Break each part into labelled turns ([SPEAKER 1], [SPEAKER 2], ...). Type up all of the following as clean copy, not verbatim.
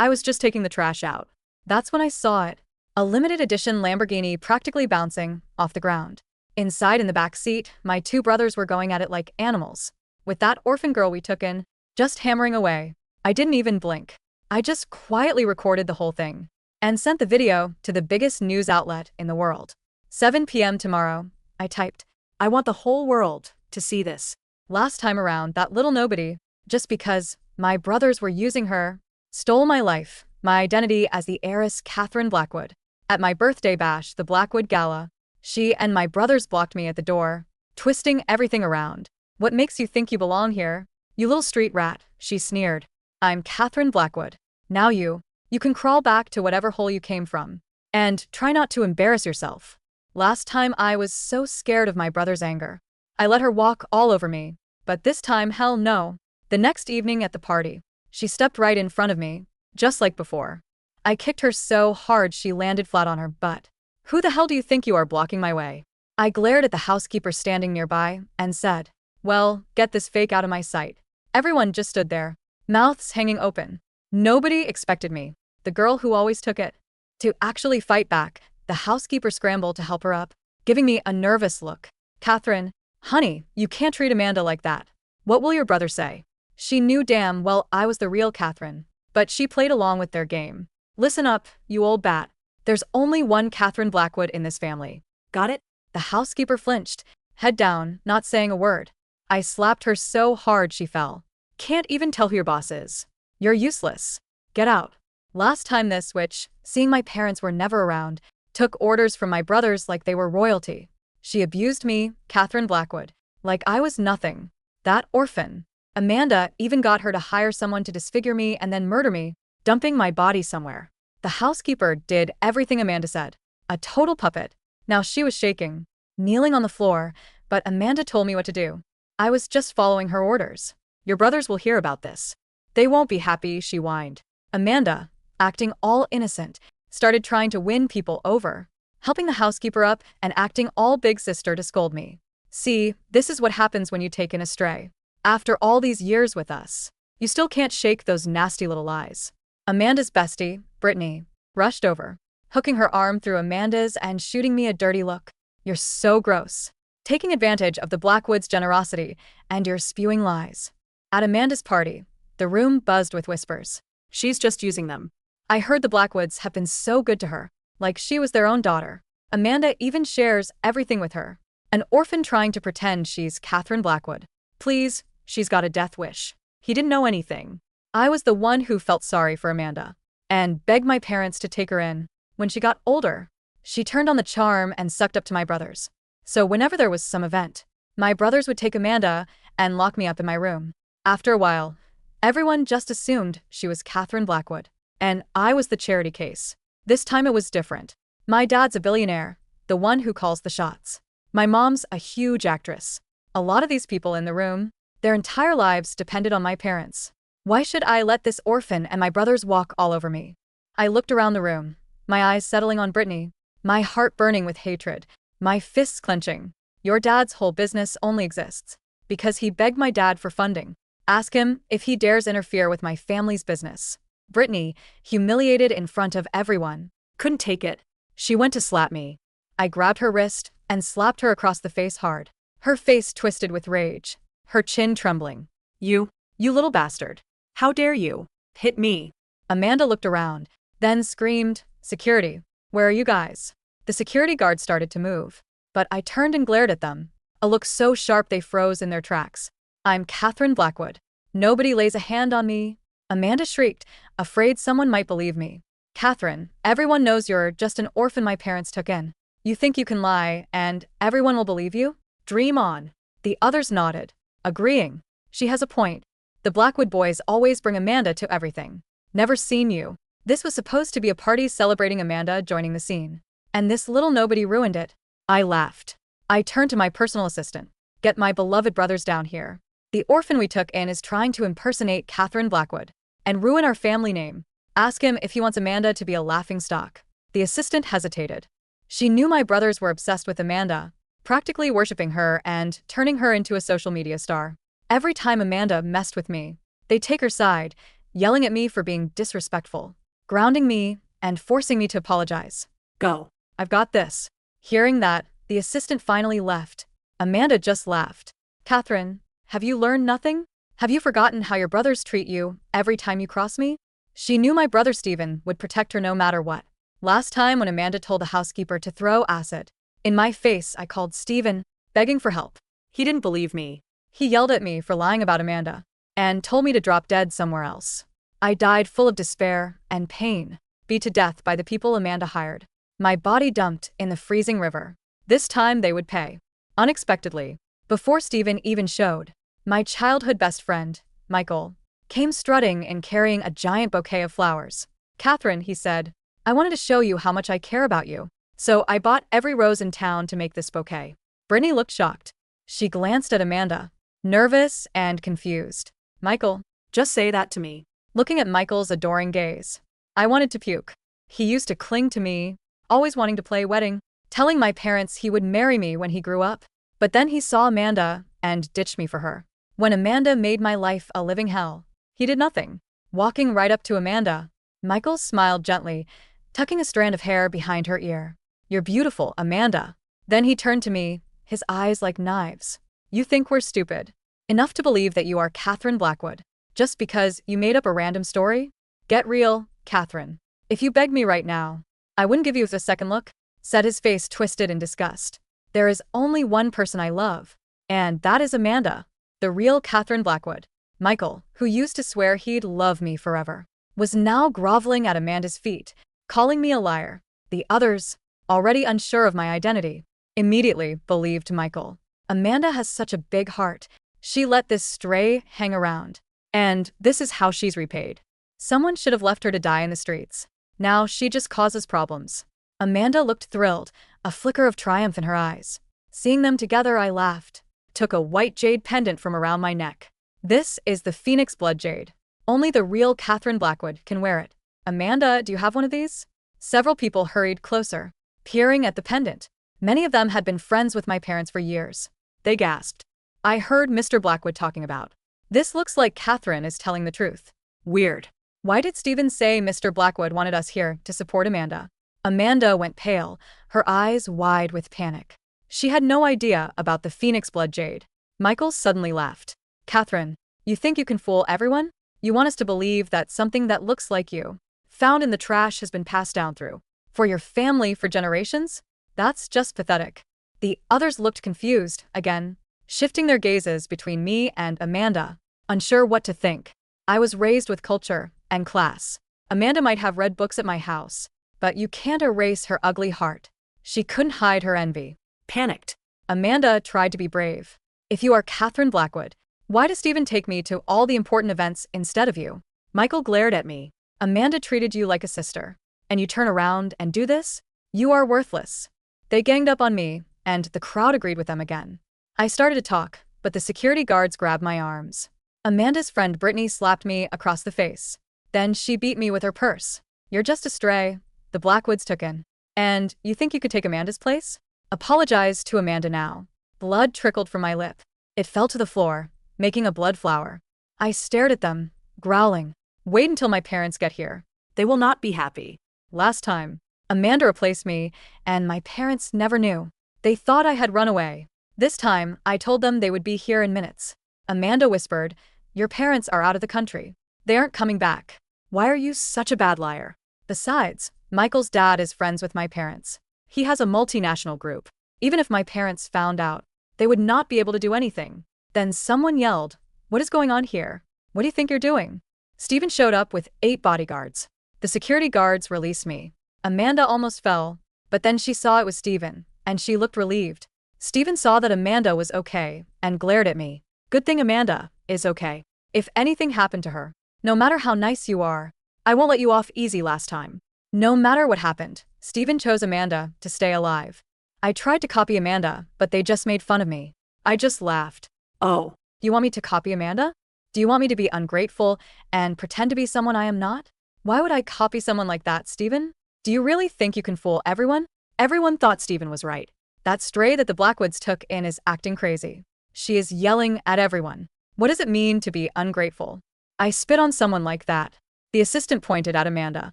[SPEAKER 1] I was just taking the trash out. That's when I saw it. A limited edition Lamborghini practically bouncing off the ground. Inside in the back seat, my two brothers were going at it like animals. With that orphan girl we took in, just hammering away. I didn't even blink. I just quietly recorded the whole thing and sent the video to the biggest news outlet in the world. 7 p.m. tomorrow, I typed. I want the whole world to see this. Last time around, that little nobody, just because my brothers were using her, stole my life, my identity as the heiress Catherine Blackwood. At my birthday bash, the Blackwood Gala, she and my brothers blocked me at the door, twisting everything around. What makes you think you belong here? You little street rat, she sneered. I'm Catherine Blackwood. Now you can crawl back to whatever hole you came from. And try not to embarrass yourself. Last time I was so scared of my brother's anger. I let her walk all over me. But this time, hell no. The next evening at the party, she stepped right in front of me, just like before. I kicked her so hard she landed flat on her butt. Who the hell do you think you are blocking my way? I glared at the housekeeper standing nearby and said, well, get this fake out of my sight. Everyone just stood there, mouths hanging open. Nobody expected me, the girl who always took it, to actually fight back. The housekeeper scrambled to help her up, giving me a nervous look. Catherine, honey, you can't treat Amanda like that. What will your brother say? She knew damn well I was the real Catherine, but she played along with their game. Listen up, you old bat. There's only one Catherine Blackwood in this family. Got it? The housekeeper flinched, head down, not saying a word. I slapped her so hard she fell. Can't even tell who your boss is. You're useless. Get out. Last time this switch, seeing my parents were never around, took orders from my brothers like they were royalty. She abused me, Catherine Blackwood, like I was nothing. That orphan. Amanda even got her to hire someone to disfigure me and then murder me, dumping my body somewhere. The housekeeper did everything Amanda said. A total puppet. Now she was shaking, kneeling on the floor, but Amanda told me what to do. I was just following her orders. Your brothers will hear about this. They won't be happy, she whined. Amanda, acting all innocent, started trying to win people over, helping the housekeeper up and acting all big sister to scold me. See, this is what happens when you take in a stray. After all these years with us, you still can't shake those nasty little lies. Amanda's bestie, Brittany, rushed over, hooking her arm through Amanda's and shooting me a dirty look. You're so gross. Taking advantage of the Blackwoods' generosity and your spewing lies. At Amanda's party, the room buzzed with whispers. She's just using them. I heard the Blackwoods have been so good to her, like she was their own daughter. Amanda even shares everything with her. An orphan trying to pretend she's Catherine Blackwood. Please, she's got a death wish. He didn't know anything. I was the one who felt sorry for Amanda and begged my parents to take her in. When she got older, she turned on the charm and sucked up to my brothers. So whenever there was some event, my brothers would take Amanda and lock me up in my room. After a while, everyone just assumed she was Catherine Blackwood, and I was the charity case. This time it was different. My dad's a billionaire, the one who calls the shots. My mom's a huge actress. A lot of these people in the room, their entire lives depended on my parents. Why should I let this orphan and my brothers walk all over me? I looked around the room, my eyes settling on Brittany, my heart burning with hatred, my fists clenching. Your dad's whole business only exists because he begged my dad for funding. Ask him if he dares interfere with my family's business. Brittany, humiliated in front of everyone, couldn't take it. She went to slap me. I grabbed her wrist and slapped her across the face hard. Her face twisted with rage, her chin trembling. You little bastard. How dare you hit me? Amanda looked around, then screamed, Security, where are you guys? The security guard started to move, but I turned and glared at them, a look so sharp they froze in their tracks. I'm Catherine Blackwood. Nobody lays a hand on me. Amanda shrieked, afraid someone might believe me. Catherine, everyone knows you're just an orphan my parents took in. You think you can lie and everyone will believe you? Dream on. The others nodded, agreeing. She has a point. The Blackwood boys always bring Amanda to everything. Never seen you. This was supposed to be a party celebrating Amanda joining the scene. And this little nobody ruined it. I laughed. I turned to my personal assistant. Get my beloved brothers down here. The orphan we took in is trying to impersonate Catherine Blackwood and ruin our family name. Ask him if he wants Amanda to be a laughingstock. The assistant hesitated. She knew my brothers were obsessed with Amanda, practically worshipping her and turning her into a social media star. Every time Amanda messed with me, they'd take her side, yelling at me for being disrespectful, grounding me, and forcing me to apologize.
[SPEAKER 2] Go.
[SPEAKER 1] I've got this. Hearing that, the assistant finally left. Amanda just laughed. Catherine, have you learned nothing? Have you forgotten how your brothers treat you every time you cross me? She knew my brother Stephen would protect her no matter what. Last time when Amanda told the housekeeper to throw acid in my face, I called Stephen, begging for help.
[SPEAKER 2] He didn't believe me.
[SPEAKER 1] He yelled at me for lying about Amanda and told me to drop dead somewhere else. I died full of despair and pain, beat to death by the people Amanda hired. My body dumped in the freezing river. This time they would pay. Unexpectedly, before Stephen even showed, my childhood best friend, Michael, came strutting and carrying a giant bouquet of flowers. Catherine, he said, I wanted to show you how much I care about you. So I bought every rose in town to make this bouquet. Brittany looked shocked. She glanced at Amanda, nervous and confused. Michael,
[SPEAKER 2] Just say that to me.
[SPEAKER 1] looking at Michael's adoring gaze. I wanted to puke. He used to cling to me, always wanting to play wedding, telling my parents he would marry me when he grew up. But then he saw Amanda and ditched me for her. When Amanda made my life a living hell, he did nothing. Walking right up to Amanda, Michael smiled gently, tucking a strand of hair behind her ear. You're beautiful, Amanda. Then he turned to me, his eyes like knives. You think we're stupid enough to believe that you are Catherine Blackwood, just because you made up a random story? Get real, Catherine. If you begged me right now, I wouldn't give you a second look, said, his face twisted in disgust. There is only one person I love, and that is Amanda, the real Catherine Blackwood. Michael, who used to swear he'd love me forever, was now groveling at Amanda's feet, calling me a liar. The others, already unsure of my identity, immediately believed Michael. Amanda has such a big heart. She let this stray hang around. And this is how she's repaid. Someone should have left her to die in the streets. Now she just causes problems. Amanda looked thrilled, a flicker of triumph in her eyes. Seeing them together, I laughed. Took a white jade pendant from around my neck. This is the Phoenix Blood Jade. Only the real Catherine Blackwood can wear it. Amanda, do you have one of these? Several people hurried closer, peering at the pendant. Many of them had been friends with my parents for years. They gasped. I heard Mr. Blackwood talking about. This looks like Catherine is telling the truth. Weird. Why did Stephen say Mr. Blackwood wanted us here to support Amanda? Amanda went pale, her eyes wide with panic. She had no idea about the Phoenix Blood Jade. Michael suddenly laughed. Catherine, you think you can fool everyone? You want us to believe that something that looks like you, found in the trash, has been passed down through for your family for generations? That's just pathetic. The others looked confused, again, shifting their gazes between me and Amanda, unsure what to think. I was raised with culture and class. Amanda might have read books at my house, but you can't erase her ugly heart. She couldn't hide her envy.
[SPEAKER 2] Panicked.
[SPEAKER 1] Amanda tried to be brave. If you are Catherine Blackwood, why does Stephen take me to all the important events instead of you? Michael glared at me. Amanda treated you like a sister, and you turn around and do this? You are worthless. They ganged up on me, and the crowd agreed with them again. I started to talk, but the security guards grabbed my arms. Amanda's friend Brittany slapped me across the face. Then she beat me with her purse. You're just a stray. The Blackwoods took in. And you think you could take Amanda's place? Apologize to Amanda now. Blood trickled from my lip. It fell to the floor, making a blood flower. I stared at them, growling. Wait until my parents get here.
[SPEAKER 2] They will not be happy.
[SPEAKER 1] Last time, Amanda replaced me, and my parents never knew. They thought I had run away. This time, I told them they would be here in minutes. Amanda whispered, your parents are out of the country. They aren't coming back. Why are you such a bad liar? Besides, Michael's dad is friends with my parents. He has a multinational group. Even if my parents found out, they would not be able to do anything. Then someone yelled, what is going on here? What do you think you're doing? Stephen showed up with 8 bodyguards. The security guards released me. Amanda almost fell, but then she saw it was Stephen, and she looked relieved. Stephen saw that Amanda was okay and glared at me. Good thing Amanda is okay. If anything happened to her, no matter how nice you are, I won't let you off easy last time. No matter what happened, Stephen chose Amanda to stay alive. I tried to copy Amanda, but they just made fun of me. I just laughed.
[SPEAKER 2] Oh.
[SPEAKER 1] You want me to copy Amanda? Do you want me to be ungrateful and pretend to be someone I am not? Why would I copy someone like that, Stephen? Do you really think you can fool everyone? Everyone thought Stephen was right. That stray that the Blackwoods took in is acting crazy. She is yelling at everyone. What does it mean to be ungrateful? I spit on someone like that. The assistant pointed at Amanda.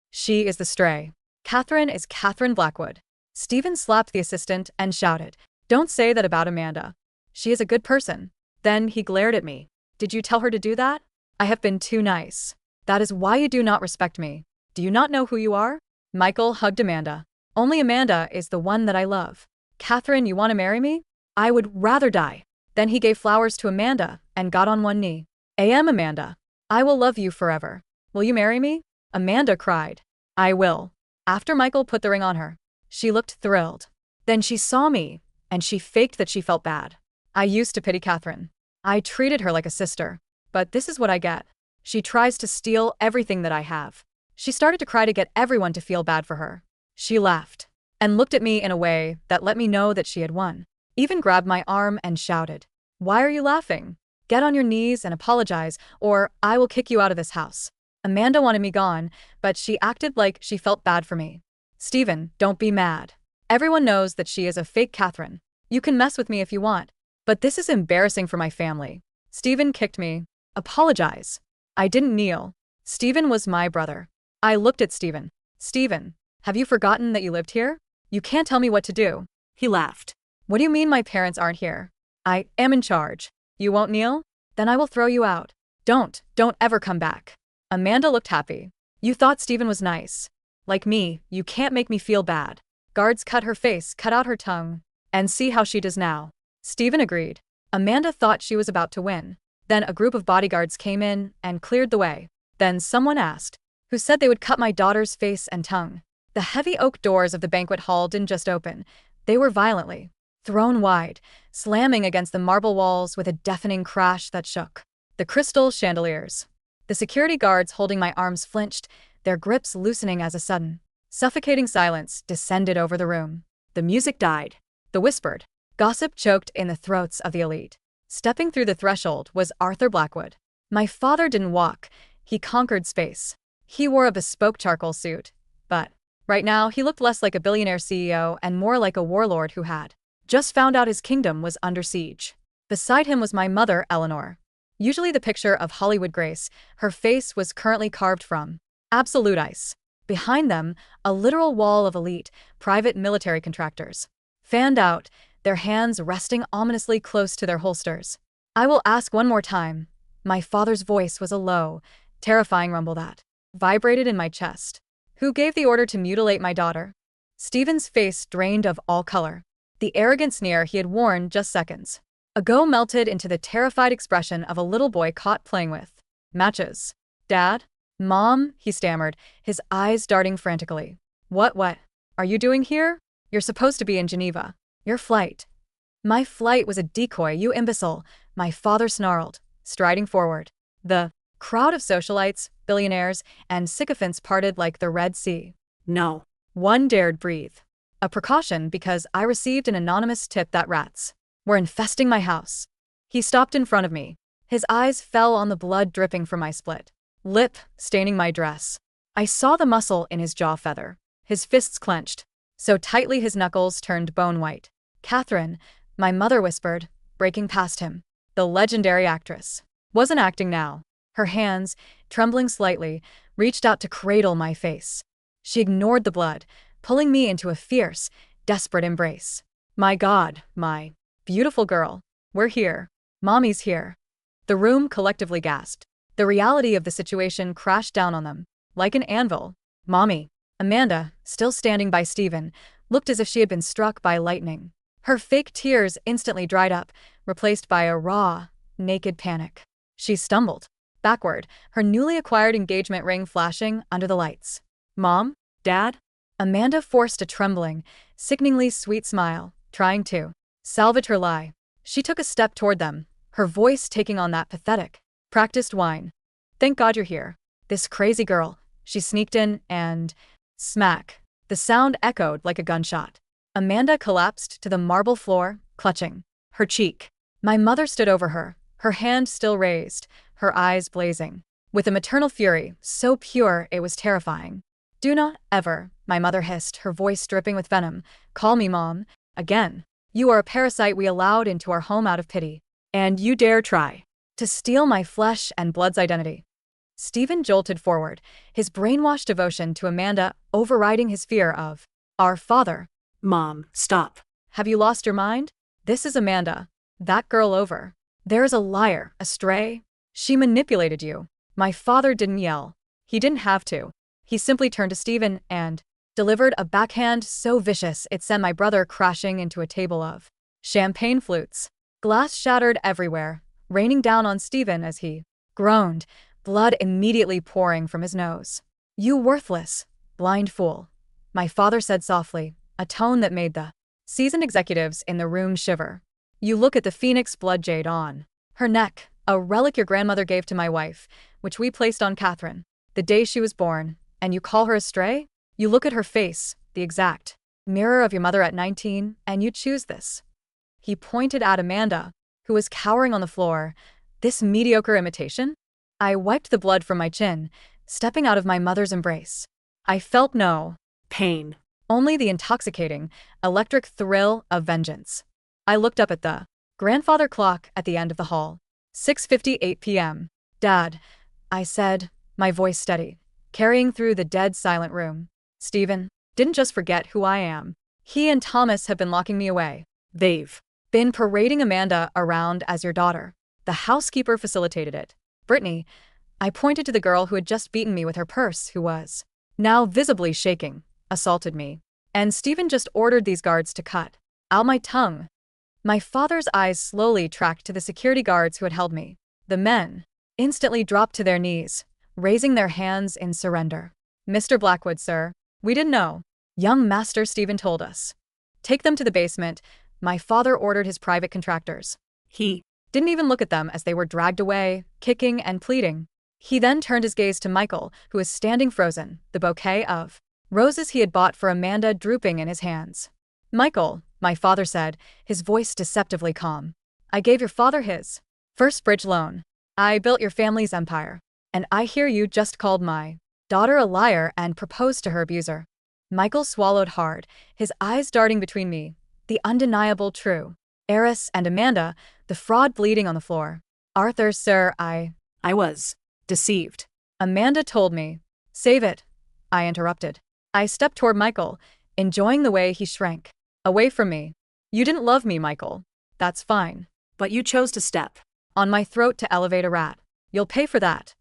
[SPEAKER 1] She is the stray. Catherine is Catherine Blackwood. Stephen slapped the assistant and shouted, "Don't say that about Amanda. She is a good person." Then he glared at me. "Did you tell her to do that? I have been too nice. That is why you do not respect me. Do you not know who you are?" Michael hugged Amanda. "Only Amanda is the one that I love. Catherine, you want to marry me? I would rather die." Then he gave flowers to Amanda and got on one knee. Amanda. I will love you forever. Will you marry me?" Amanda cried. "I will." After Michael put the ring on her, she looked thrilled. Then she saw me, and she faked that she felt bad. I used to pity Catherine. I treated her like a sister. But this is what I get. She tries to steal everything that I have. She started to cry to get everyone to feel bad for her. She laughed and looked at me in a way that let me know that she had won. Even grabbed my arm and shouted, "Why are you laughing? Get on your knees and apologize, or I will kick you out of this house." Amanda wanted me gone, but she acted like she felt bad for me. "Stephen, don't be mad. Everyone knows that she is a fake Catherine. You can mess with me if you want, but this is embarrassing for my family." Stephen kicked me. "Apologize." I didn't kneel. Stephen was my brother. I looked at Stephen. "Stephen, have you forgotten that you lived here? You can't tell me what to do."
[SPEAKER 2] He laughed.
[SPEAKER 1] "What do you mean my parents aren't here? I am in charge. You won't kneel? Then I will throw you out. Don't ever come back." Amanda looked happy. "You thought Stephen was nice. Like me, you can't make me feel bad." Guards cut her face, cut out her tongue, and see how she does now. Stephen agreed. Amanda thought she was about to win. Then a group of bodyguards came in and cleared the way. Then someone asked, "Who said they would cut my daughter's face and tongue?" The heavy oak doors of the banquet hall didn't just open. They were violently thrown wide, slamming against the marble walls with a deafening crash that shook the crystal chandeliers. The security guards holding my arms flinched, their grips loosening as a sudden, suffocating silence descended over the room. The music died. The whispered gossip choked in the throats of the elite. Stepping through the threshold was Arthur Blackwood. My father didn't walk. He conquered space. He wore a bespoke charcoal suit, but right now he looked less like a billionaire CEO and more like a warlord who had just found out his kingdom was under siege. Beside him was my mother, Eleanor. Usually the picture of Hollywood grace, her face was currently carved from absolute ice. Behind them, a literal wall of elite, private military contractors. Fanned out, their hands resting ominously close to their holsters. "I will ask one more time." My father's voice was a low, terrifying rumble that vibrated in my chest. "Who gave the order to mutilate my daughter?" Stephen's face drained of all color. The arrogant sneer he had worn just seconds ago melted into the terrified expression of a little boy caught playing with matches. "Dad? Mom?" he stammered, his eyes darting frantically. What are you doing here? You're supposed to be in Geneva. Your flight." "My flight was a decoy, you imbecile," my father snarled, striding forward. The crowd of socialites, billionaires, and sycophants parted like the Red Sea.
[SPEAKER 2] No.
[SPEAKER 1] One dared breathe. A precaution because I received an anonymous tip that rats were infesting my house. He stopped in front of me. His eyes fell on the blood dripping from my split lip, staining my dress. I saw the muscle in his jaw feather. His fists clenched so tightly his knuckles turned bone white. "Catherine," my mother whispered, breaking past him. The legendary actress wasn't acting now. Her hands, trembling slightly, reached out to cradle my face. She ignored the blood, pulling me into a fierce, desperate embrace. "My God, my beautiful girl, we're here. Mommy's here." The room collectively gasped. The reality of the situation crashed down on them, like an anvil. Mommy, Amanda, still standing by Stephen, looked as if she had been struck by lightning. Her fake tears instantly dried up, replaced by a raw, naked panic. She stumbled backward, her newly acquired engagement ring flashing under the lights. "Mom? Dad?" Amanda forced a trembling, sickeningly sweet smile, trying to salvage her lie. She took a step toward them, her voice taking on that pathetic, practiced whine. "Thank God you're here. This crazy girl." She sneaked in and smack. The sound echoed like a gunshot. Amanda collapsed to the marble floor, clutching her cheek. My mother stood over her, her hand still raised, her eyes blazing with a maternal fury so pure it was terrifying. "Do not ever," my mother hissed, her voice dripping with venom, "call me Mom again. You are a parasite we allowed into our home out of pity. And you dare try to steal my flesh and blood's identity." Stephen jolted forward, his brainwashed devotion to Amanda overriding his fear of our father.
[SPEAKER 2] Mom, stop.
[SPEAKER 1] Have you lost your mind? This is Amanda. That girl over. There is a liar, a stray. She manipulated you. My father didn't yell. He didn't have to. He simply turned to Stephen and delivered a backhand so vicious it sent my brother crashing into a table of champagne flutes. Glass shattered everywhere, raining down on Stephen as he groaned, blood immediately pouring from his nose. You worthless, blind fool, my father said softly, a tone that made the seasoned executives in the room shiver. You look at the phoenix blood jade on her neck, a relic your grandmother gave to my wife, which we placed on Catherine the day she was born, and you call her a stray? You look at her face, the exact mirror of your mother at 19, and you choose this. He pointed at Amanda, who was cowering on the floor. This mediocre imitation? I wiped the blood from my chin, stepping out of my mother's embrace. I felt no
[SPEAKER 2] Pain.
[SPEAKER 1] only the intoxicating, electric thrill of vengeance. I looked up at the grandfather clock at the end of the hall. 6:58 p.m. Dad, I said, my voice steady, carrying through the dead silent room. Stephen didn't just forget who I am. He and Thomas have been locking me away. They've been parading Amanda around as your daughter. The housekeeper facilitated it. Brittany, I pointed to the girl who had just beaten me with her purse, who was now visibly shaking, assaulted me. And Stephen just ordered these guards to cut out my tongue. My father's eyes slowly tracked to the security guards who had held me. The men instantly dropped to their knees, raising their hands in surrender. Mr. Blackwood, sir, we didn't know. Young Master Stephen told us. Take them to the basement. My father ordered his private contractors.
[SPEAKER 2] He
[SPEAKER 1] Didn't even look at them as they were dragged away, kicking and pleading. He then turned his gaze to Michael, who was standing frozen, the bouquet of roses he had bought for Amanda drooping in his hands. Michael, my father said, his voice deceptively calm. I gave your father his first bridge loan. I built your family's empire. And I hear you just called my daughter a liar and proposed to her abuser. Michael swallowed hard, his eyes darting between me, the undeniable true heiress, and Amanda, the fraud bleeding on the floor. Arthur, sir, I
[SPEAKER 2] was deceived.
[SPEAKER 1] Amanda told me. Save it, I interrupted. I stepped toward Michael, enjoying the way he shrank away from me. You didn't love me, Michael. That's fine.
[SPEAKER 2] But you chose to step
[SPEAKER 1] On my throat to elevate a rat. You'll pay for that.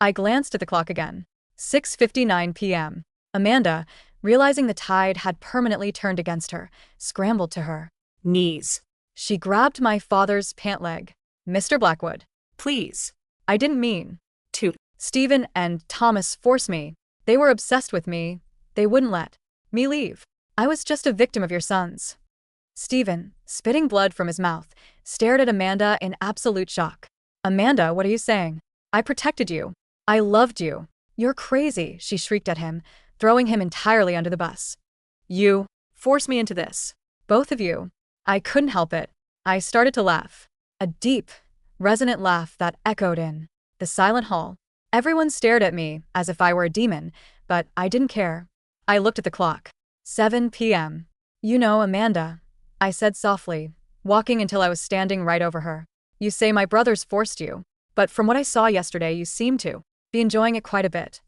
[SPEAKER 1] I glanced at the clock again. 6:59 p.m. Amanda, realizing the tide had permanently turned against her, scrambled to her
[SPEAKER 2] knees.
[SPEAKER 1] She grabbed my father's pant leg. Mr. Blackwood.
[SPEAKER 2] Please.
[SPEAKER 1] I didn't mean
[SPEAKER 2] To.
[SPEAKER 1] Stephen and Thomas forced me. They were obsessed with me. They wouldn't let me leave. I was just a victim of your sons. Stephen, spitting blood from his mouth, stared at Amanda in absolute shock. Amanda, what are you saying? I protected you. I loved you. You're crazy, she shrieked at him, throwing him entirely under the bus. You forced me into this. Both of you. I couldn't help it. I started to laugh. A deep, resonant laugh that echoed in the silent hall. Everyone stared at me as if I were a demon, but I didn't care. I looked at the clock. 7 p.m. You know, Amanda, I said softly, walking until I was standing right over her. You say my brothers forced you, but from what I saw yesterday, you seem to be enjoying it quite a bit.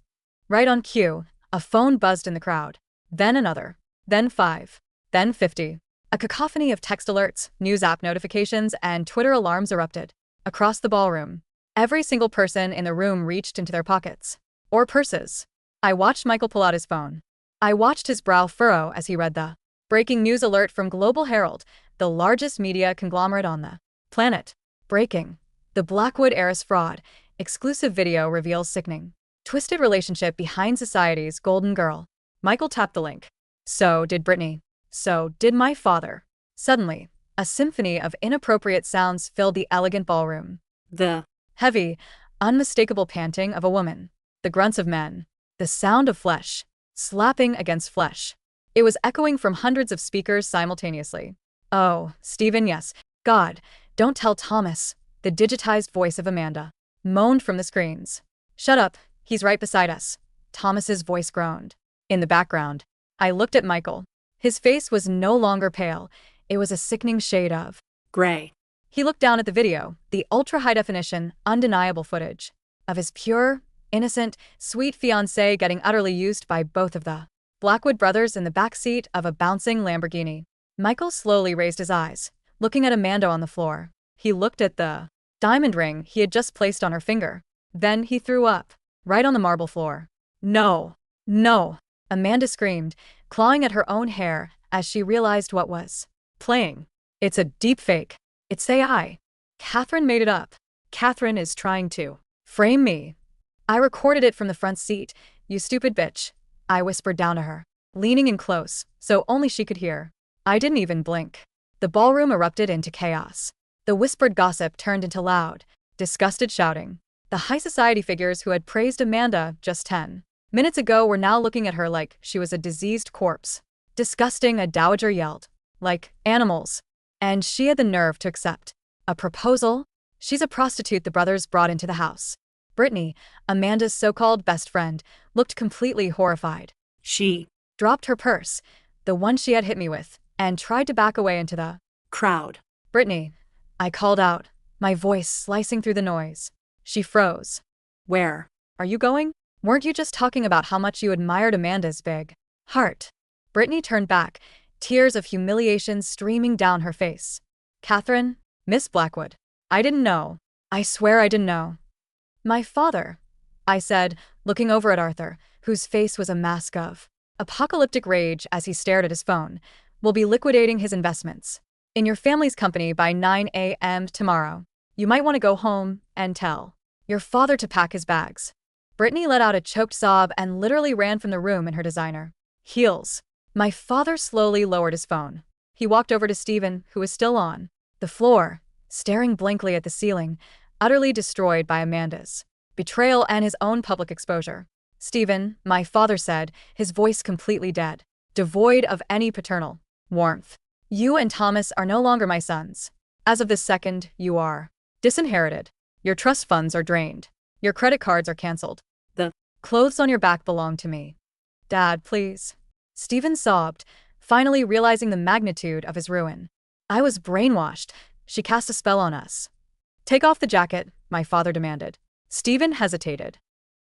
[SPEAKER 1] Right on cue, a phone buzzed in the crowd. Then another. Then 5. Then 50. A cacophony of text alerts, news app notifications, and Twitter alarms erupted. Across the ballroom, every single person in the room reached into their pockets. Or purses. I watched Michael pull out his phone. I watched his brow furrow as he read the breaking news alert from Global Herald, the largest media conglomerate on the planet. Breaking. The Blackwood heiress fraud. Exclusive video reveals sickening twisted relationship behind society's golden girl. Michael tapped the link. So did Brittany. So did my father. Suddenly, a symphony of inappropriate sounds filled the elegant ballroom.
[SPEAKER 2] The
[SPEAKER 1] heavy, unmistakable panting of a woman. The grunts of men. The sound of flesh slapping against flesh. It was echoing from hundreds of speakers simultaneously. Oh, Stephen, yes. God, don't tell Thomas. The digitized voice of Amanda moaned from the screens. Shut up, he's right beside us. Thomas's voice groaned. In the background, I looked at Michael. His face was no longer pale. It was a sickening shade of
[SPEAKER 2] gray.
[SPEAKER 1] He looked down at the video, the ultra-high-definition, undeniable footage of his pure, innocent, sweet fiancé getting utterly used by both of the Blackwood brothers in the back seat of a bouncing Lamborghini. Michael slowly raised his eyes, looking at Amanda on the floor. He looked at the diamond ring he had just placed on her finger. Then he threw up, right on the marble floor. No! No! Amanda screamed, clawing at her own hair as she realized what was playing. It's a deep fake. It's AI. Catherine made it up. Catherine is trying to frame me. I recorded it from the front seat, you stupid bitch. I whispered down to her, leaning in close, so only she could hear. I didn't even blink. The ballroom erupted into chaos. The whispered gossip turned into loud, disgusted shouting. The high society figures who had praised Amanda just 10 minutes ago were now looking at her like she was a diseased corpse. Disgusting, a dowager yelled. Like animals. And she had the nerve to accept a proposal? She's a prostitute the brothers brought into the house. Brittany, Amanda's so-called best friend, looked completely horrified.
[SPEAKER 2] She
[SPEAKER 1] Dropped her purse, the one she had hit me with, and tried to back away into the
[SPEAKER 2] crowd.
[SPEAKER 1] Brittany, I called out, my voice slicing through the noise. She froze.
[SPEAKER 2] Where
[SPEAKER 1] are you going? Weren't you just talking about how much you admired Amanda's big heart? Brittany turned back, tears of humiliation streaming down her face. Catherine, Miss Blackwood, I didn't know. I swear I didn't know. My father, I said, looking over at Arthur, whose face was a mask of apocalyptic rage as he stared at his phone, will be liquidating his investments in your family's company by 9 a.m. tomorrow. You might want to go home and tell your father to pack his bags. Brittany let out a choked sob and literally ran from the room in her designer heels. My father slowly lowered his phone. He walked over to Stephen, who was still on the floor, staring blankly at the ceiling, utterly destroyed by Amanda's betrayal and his own public exposure. Stephen, my father said, his voice completely dead, devoid of any paternal warmth. You and Thomas are no longer my sons. As of this second, you are disinherited. Your trust funds are drained. Your credit cards are canceled. The clothes on your back belong to me. Dad, please. Stephen sobbed, finally realizing the magnitude of his ruin. I was brainwashed. She cast a spell on us. Take off the jacket, my father demanded. Stephen hesitated.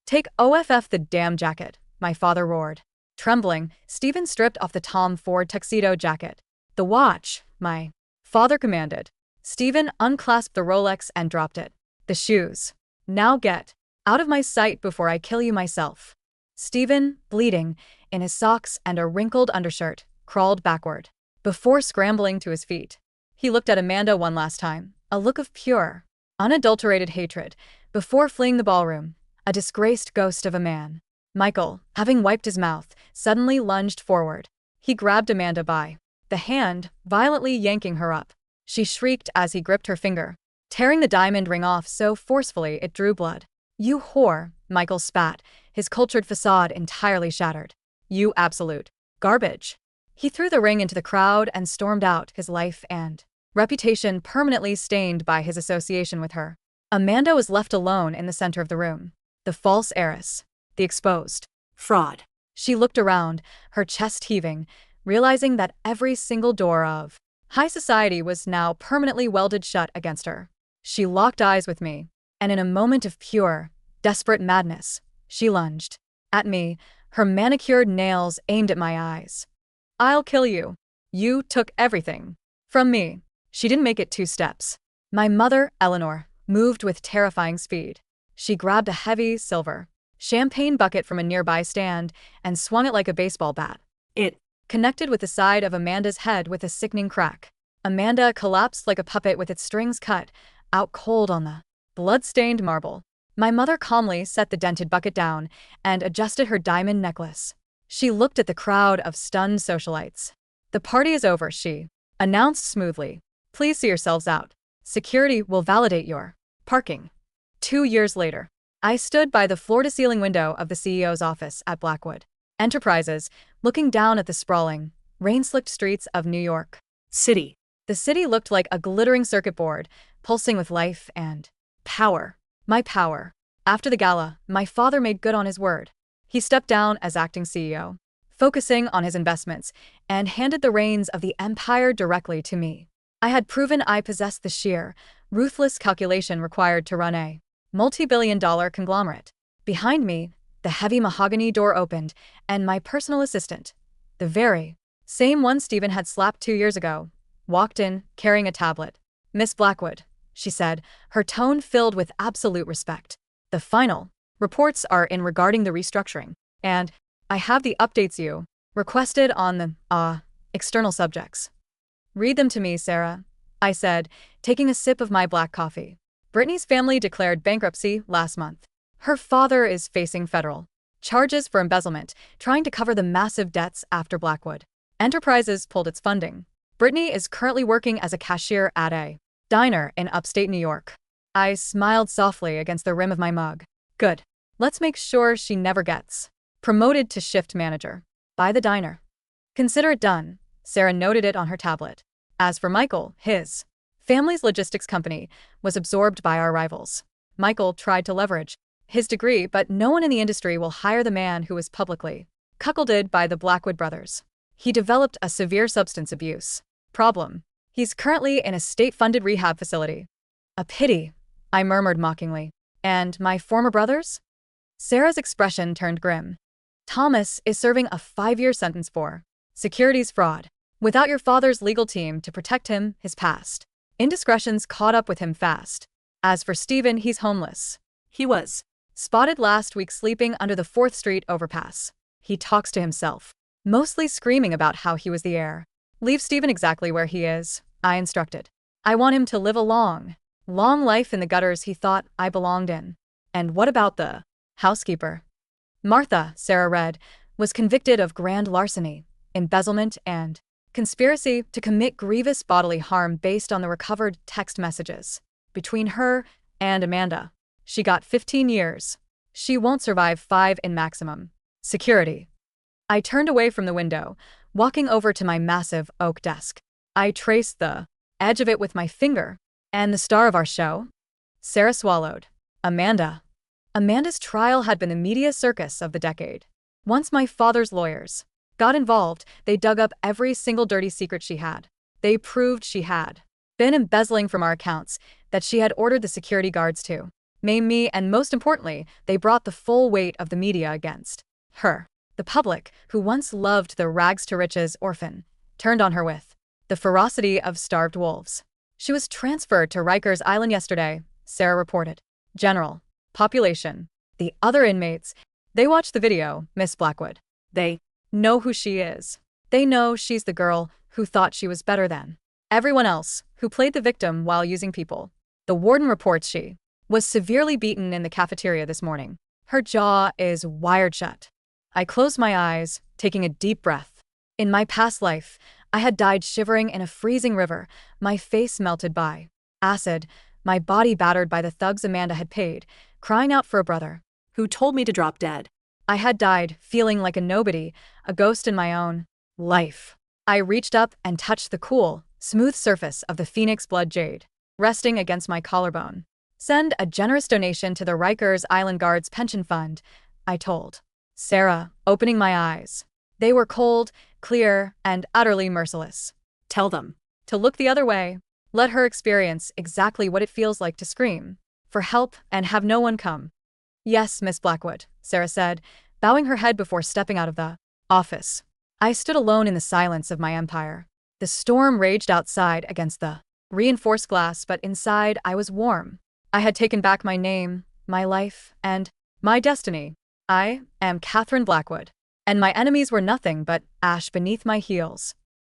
[SPEAKER 1] Take off the damn jacket, my father roared. Trembling, Stephen stripped off the Tom Ford tuxedo jacket. The watch, my father commanded. Stephen unclasped the Rolex and dropped it. The shoes. Now get out of my sight before I kill you myself. Stephen, bleeding, in his socks and a wrinkled undershirt, crawled backward. Before scrambling to his feet, he looked at Amanda one last time, a look of pure, unadulterated hatred, before fleeing the ballroom, a disgraced ghost of a man. Michael, having wiped his mouth, suddenly lunged forward. He grabbed Amanda by the hand, violently yanking her up. She shrieked as he gripped her finger, tearing the diamond ring off so forcefully it drew blood. You whore, Michael spat, his cultured facade entirely shattered. You absolute garbage. He threw the ring into the crowd and stormed out, his life and reputation permanently stained by his association with her. Amanda was left alone in the center of the room. The false heiress. The exposed
[SPEAKER 2] fraud.
[SPEAKER 1] She looked around, her chest heaving, realizing that every single door of high society was now permanently welded shut against her. She locked eyes with me, and in a moment of pure, desperate madness, she lunged at me, her manicured nails aimed at my eyes. I'll kill you. You took everything from me. She didn't make it 2 steps. My mother, Eleanor, moved with terrifying speed. She grabbed a heavy, silver, champagne bucket from a nearby stand and swung it like a baseball bat. It connected with the side of Amanda's head with a sickening crack. Amanda collapsed like a puppet with its strings cut, out cold on the blood-stained marble. My mother calmly set the dented bucket down and adjusted her diamond necklace. She looked at the crowd of stunned socialites. The party is over, she announced smoothly. Please see yourselves out. Security will validate your parking. 2 years later, I stood by the floor-to-ceiling window of the CEO's office at Blackwood Enterprises, looking down at the sprawling, rain-slicked streets of New York City. The city looked like a glittering circuit board, pulsing with life and power. My power. After the gala, my father made good on his word. He stepped down as acting CEO, focusing on his investments, and handed the reins of the empire directly to me. I had proven I possessed the sheer, ruthless calculation required to run a multi-billion-dollar conglomerate. Behind me, the heavy mahogany door opened, and my personal assistant, the very same one Stephen had slapped 2 years ago, walked in, carrying a tablet. "Miss Blackwood," she said, her tone filled with absolute respect. "The final reports are in regarding the restructuring, and I have the updates you requested on the, external subjects." "Read them to me, Sarah," I said, taking a sip of my black coffee. "Brittany's family declared bankruptcy last month. Her father is facing federal charges for embezzlement, trying to cover the massive debts after Blackwood Enterprises pulled its funding. Brittany is currently working as a cashier at a diner in upstate New York." I smiled softly against the rim of my mug. "Good. Let's make sure she never gets promoted to shift manager by the diner." "Consider it done." Sarah noted it on her tablet. As for Michael, his family's logistics company was absorbed by our rivals. Michael tried to leverage his degree, but no one in the industry will hire the man who was publicly cuckolded by the Blackwood brothers. He developed a severe substance abuse problem. He's currently in a state-funded rehab facility. "A pity," I murmured mockingly. "And my former brothers?" Sarah's expression turned grim. "Thomas is serving a 5-year sentence for securities fraud. Without your father's legal team to protect him, his past indiscretions caught up with him fast. As for Stephen, he's homeless. He was spotted last week sleeping under the 4th Street overpass. He talks to himself, mostly screaming about how he was the heir." "Leave Stephen exactly where he is," I instructed. "I want him to live a long life in the gutters he thought I belonged in." "And what about the housekeeper?" "Martha," Sarah read, "was convicted of grand larceny, embezzlement, and conspiracy to commit grievous bodily harm based on the recovered text messages between her and Amanda. She got 15 years. She won't survive 5 in maximum security." I turned away from the window, walking over to my massive oak desk. I traced the edge of it with my finger. "And the star of our show?" Sarah swallowed. Amanda's trial had been the media circus of the decade. Once my father's lawyers got involved, they dug up every single dirty secret she had. They proved she had been embezzling from our accounts, that she had ordered the security guards to maim me, and most importantly, they brought the full weight of the media against her. The public, who once loved the rags-to-riches orphan, turned on her with the ferocity of starved wolves. "She was transferred to Rikers Island yesterday," Sarah reported. "General population. The other inmates, they watched the video, Miss Blackwood. They know who she is. They know she's the girl who thought she was better than everyone else, who played the victim while using people. The warden reports she was severely beaten in the cafeteria this morning. Her jaw is wired shut." I closed my eyes, taking a deep breath. In my past life, I had died shivering in a freezing river, my face melted by acid, my body battered by the thugs Amanda had paid, crying out for a brother
[SPEAKER 2] Who told me to drop dead.
[SPEAKER 1] I had died, feeling like a nobody, a ghost in my own life. I reached up and touched the cool, smooth surface of the phoenix blood jade, resting against my collarbone. "Send a generous donation to the Rikers Island Guards Pension Fund," I told Sarah, opening my eyes. They were cold, clear, and utterly merciless.
[SPEAKER 2] "Tell them
[SPEAKER 1] to look the other way. Let her experience exactly what it feels like to scream for help and have no one come." "Yes, Miss Blackwood," Sarah said, bowing her head before stepping out of the office. I stood alone in the silence of my empire. The storm raged outside against the reinforced glass, but inside I was warm. I had taken back my name, my life, and my destiny. I am Catherine Blackwood, and my enemies were nothing but ash beneath my heels.